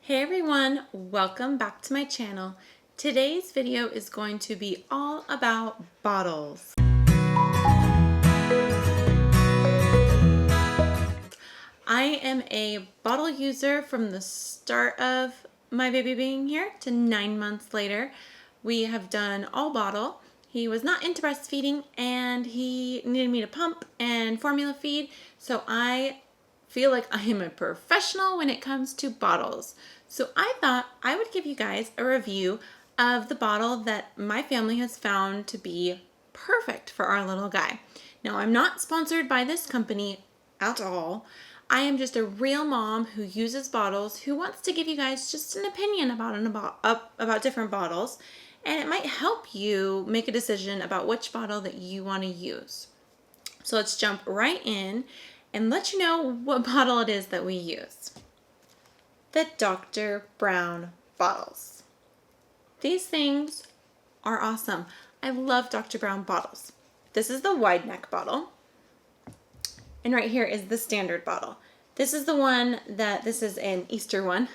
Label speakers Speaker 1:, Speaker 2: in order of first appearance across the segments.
Speaker 1: Hey everyone, welcome back to my channel. Today's video is going to be all about bottles. I am a bottle user from the start of my baby being here to 9 months later. We have done all bottle. He was not into breastfeeding and he needed me to pump and formula feed, so I feel like I am a professional when it comes to bottles. So I thought I would give you guys a review of the bottle that my family has found to be perfect for our little guy. Now, I'm not sponsored by this company at all. I am just a real mom who uses bottles, who wants to give you guys just an opinion about different bottles, and it might help you make a decision about which bottle that you want to use. So let's jump right in and let you know what bottle it is that we use. The Dr. Brown bottles. These things are awesome. I love Dr. Brown bottles. This is the wide neck bottle. And right here is the standard bottle. This is the one this is an Easter one.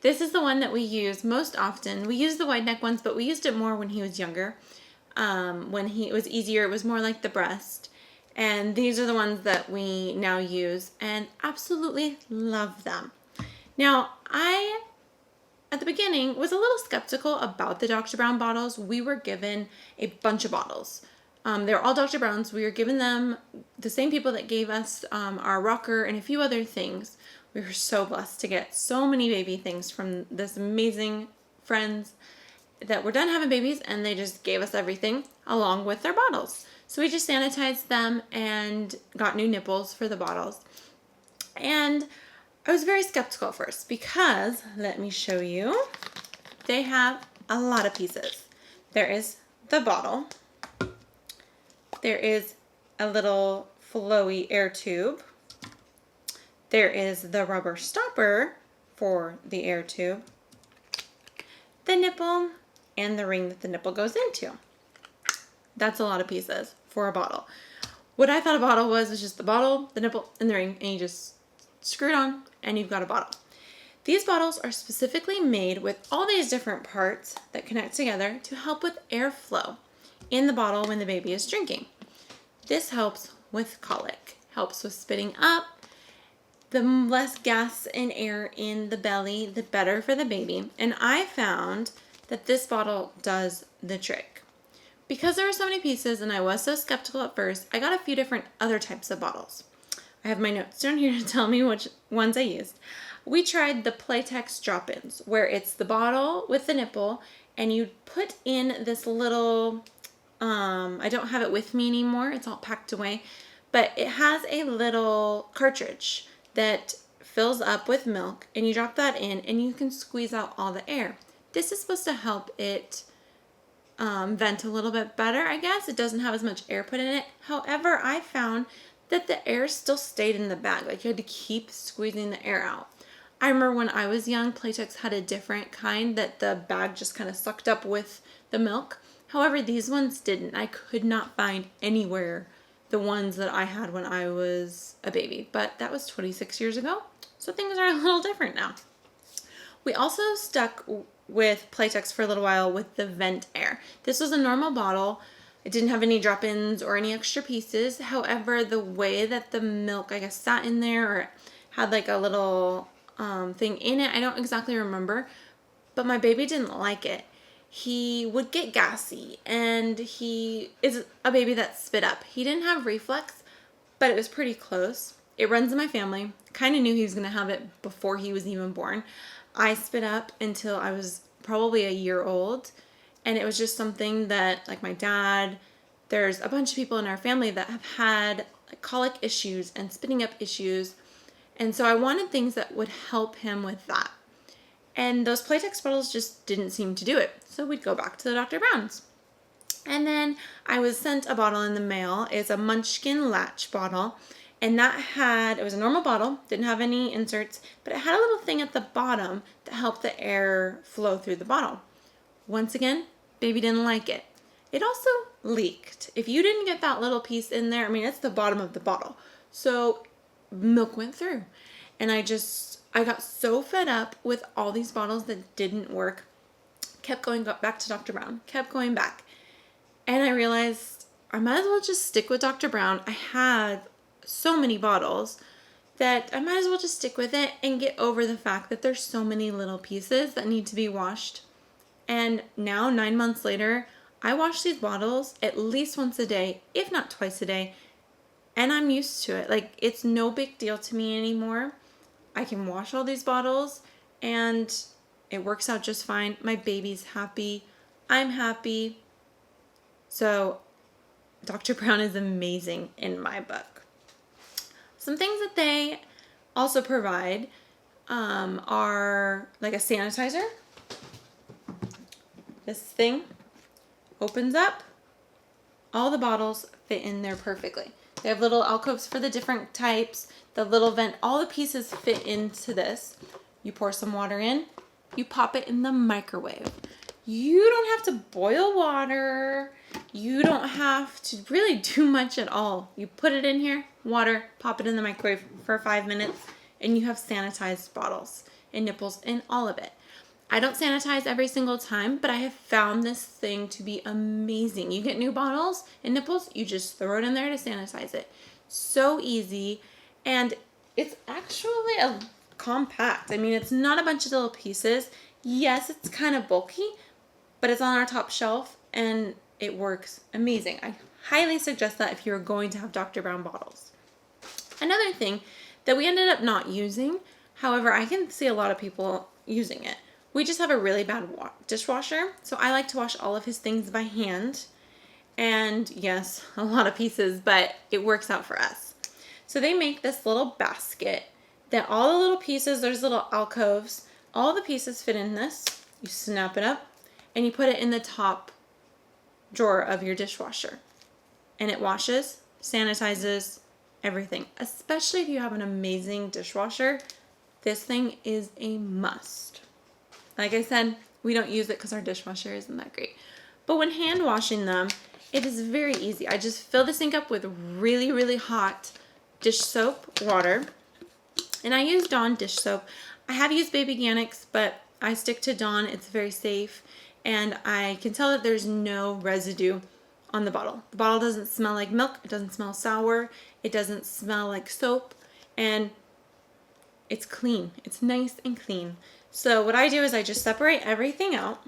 Speaker 1: This is the one that we use most often. We use the wide neck ones, but we used it more when he was younger. It was easier, it was more like the breast. And these are the ones that we now use and absolutely love them. Now, I, at the beginning, was a little skeptical about the Dr. Brown bottles. We were given a bunch of bottles. They're all Dr. Brown's. We were given them, the same people that gave us our rocker and a few other things. We were so blessed to get so many baby things from this amazing friends that were done having babies, and they just gave us everything along with their bottles. So we just sanitized them and got new nipples for the bottles. And I was very skeptical at first because, let me show you, they have a lot of pieces. There is the bottle. There is a little flowy air tube. There is the rubber stopper for the air tube, the nipple, and the ring that the nipple goes into. That's a lot of pieces for a bottle. What I thought a bottle was just the bottle, the nipple, and the ring, and you just screw it on and you've got a bottle. These bottles are specifically made with all these different parts that connect together to help with airflow in the bottle when the baby is drinking. This helps with colic, helps with spitting up. The less gas and air in the belly, the better for the baby. And I found that this bottle does the trick. Because there are so many pieces and I was so skeptical at first, I got a few different other types of bottles. I have my notes down here to tell me which ones I used. We tried the Playtex drop-ins, where it's the bottle with the nipple and you put in this little, I don't have it with me anymore, it's all packed away, but it has a little cartridge that fills up with milk, and you drop that in and you can squeeze out all the air. This is supposed to help it vent a little bit better, I guess. It doesn't have as much air put in it. However, I found that the air still stayed in the bag. Like, you had to keep squeezing the air out. I remember when I was young, Playtex had a different kind that the bag just kind of sucked up with the milk. However, these ones didn't. I could not find anywhere the ones that I had when I was a baby. But that was 26 years ago, so things are a little different now. We also stuck with Playtex for a little while with the vent air. This was a normal bottle. It didn't have any drop-ins or any extra pieces. However, the way that the milk, I guess, sat in there or had like a little thing in it, I don't exactly remember, but my baby didn't like it. He would get gassy, and he is a baby that spit up. He didn't have reflux, but it was pretty close. It runs in my family. Kind of knew he was going to have it before he was even born. I spit up until I was probably a year old. And it was just something that, like my dad, there's a bunch of people in our family that have had like colic issues and spitting up issues. And so I wanted things that would help him with that. And those Playtex bottles just didn't seem to do it. So we'd go back to the Dr. Brown's. And then I was sent a bottle in the mail. It's a Munchkin latch bottle. And it was a normal bottle, didn't have any inserts, but it had a little thing at the bottom that helped the air flow through the bottle. Once again, baby didn't like it. It also leaked. If you didn't get that little piece in there, I mean, it's the bottom of the bottle. So milk went through. And I I got so fed up with all these bottles that didn't work. Kept going back to Dr. Brown. Kept going back. And I realized I might as well just stick with Dr. Brown. I had so many bottles that I might as well just stick with it and get over the fact that there's so many little pieces that need to be washed. And now, 9 months later, I wash these bottles at least once a day, if not twice a day. And I'm used to it. Like, it's no big deal to me anymore. I can wash all these bottles and it works out just fine. My baby's happy. I'm happy. So Dr. Brown is amazing in my book. Some things that they also provide are like a sanitizer. This thing opens up. All the bottles fit in there perfectly. They have little alcoves for the different types. The little vent, all the pieces fit into this. You pour some water in. You pop it in the microwave. You don't have to boil water. You don't have to really do much at all. You put it in here, water, pop it in the microwave for 5 minutes, and you have sanitized bottles and nipples and all of it. I don't sanitize every single time, but I have found this thing to be amazing. You get new bottles and nipples, you just throw it in there to sanitize it. So easy, and it's actually a compact. I mean, it's not a bunch of little pieces. Yes, it's kind of bulky, but it's on our top shelf and it works amazing. I highly suggest that if you're going to have Dr. Brown bottles. Another thing that we ended up not using, however, I can see a lot of people using it. We just have a really bad dishwasher, so I like to wash all of his things by hand. And yes, a lot of pieces, but it works out for us. So they make this little basket that all the little pieces, there's little alcoves, all the pieces fit in this. You snap it up and you put it in the top drawer of your dishwasher. And it washes, sanitizes, everything. Especially if you have an amazing dishwasher, this thing is a must. Like I said, we don't use it because our dishwasher isn't that great. But when hand washing them, it is very easy. I just fill the sink up with really, really hot dish soap water. And I use Dawn dish soap. I have used Baby Organics, but I stick to Dawn. It's very safe. And I can tell that there's no residue on the bottle. The bottle doesn't smell like milk. It doesn't smell sour. It doesn't smell like soap. And it's clean. It's nice and clean. So what I do is I just separate everything out,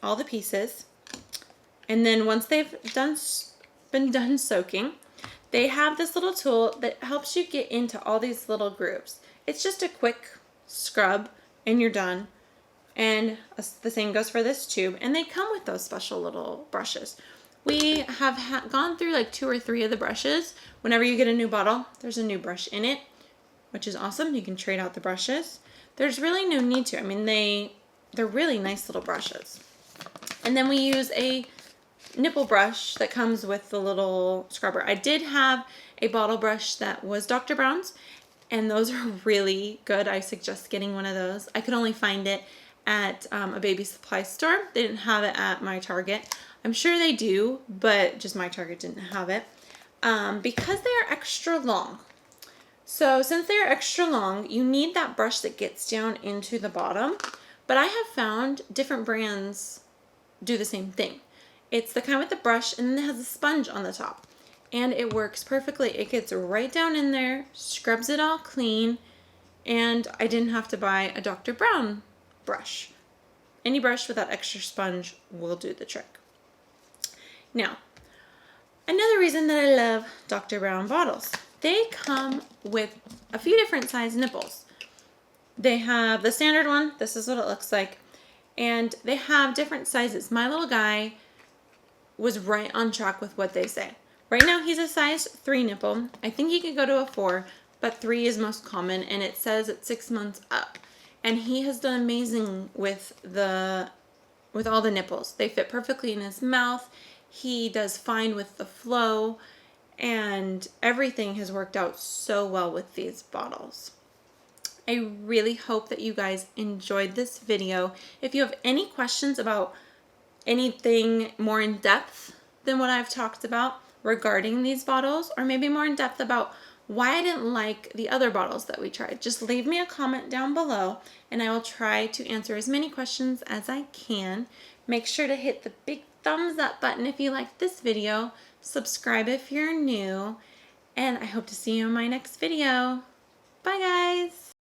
Speaker 1: all the pieces, and then once they've been done soaking, they have this little tool that helps you get into all these little grooves. It's just a quick scrub and you're done. And the same goes for this tube, and they come with those special little brushes. We have gone through like 2 or 3 of the brushes. Whenever you get a new bottle, there's a new brush in it, which is awesome. You can trade out the brushes. There's really no need to. I mean, they're really nice little brushes. And then we use a nipple brush that comes with the little scrubber. I did have a bottle brush that was Dr. Brown's, and those are really good. I suggest getting one of those. I could only find it at a baby supply store. They didn't have it at my Target. I'm sure they do, but just my Target didn't have it because they are extra long. So since they're extra long, you need that brush that gets down into the bottom. But I have found different brands do the same thing. It's the kind with the brush and then it has a sponge on the top. And it works perfectly. It gets right down in there, scrubs it all clean, and I didn't have to buy a Dr. Brown brush. Any brush with that extra sponge will do the trick. Now, another reason that I love Dr. Brown bottles. They come with a few different size nipples. They have the standard one. This is what it looks like. And they have different sizes. My little guy was right on track with what they say. Right now he's a size 3 nipple. I think he could go to a 4, but 3 is most common, and it says it's 6 months up. And he has done amazing with all the nipples. They fit perfectly in his mouth. He does fine with the flow. And everything has worked out so well with these bottles. I really hope that you guys enjoyed this video. If you have any questions about anything more in depth than what I've talked about regarding these bottles, or maybe more in depth about why I didn't like the other bottles that we tried. Just leave me a comment down below and I will try to answer as many questions as I can. Make sure to hit the big thumbs up button if you liked this video. Subscribe if you're new. And I hope to see you in my next video. Bye guys!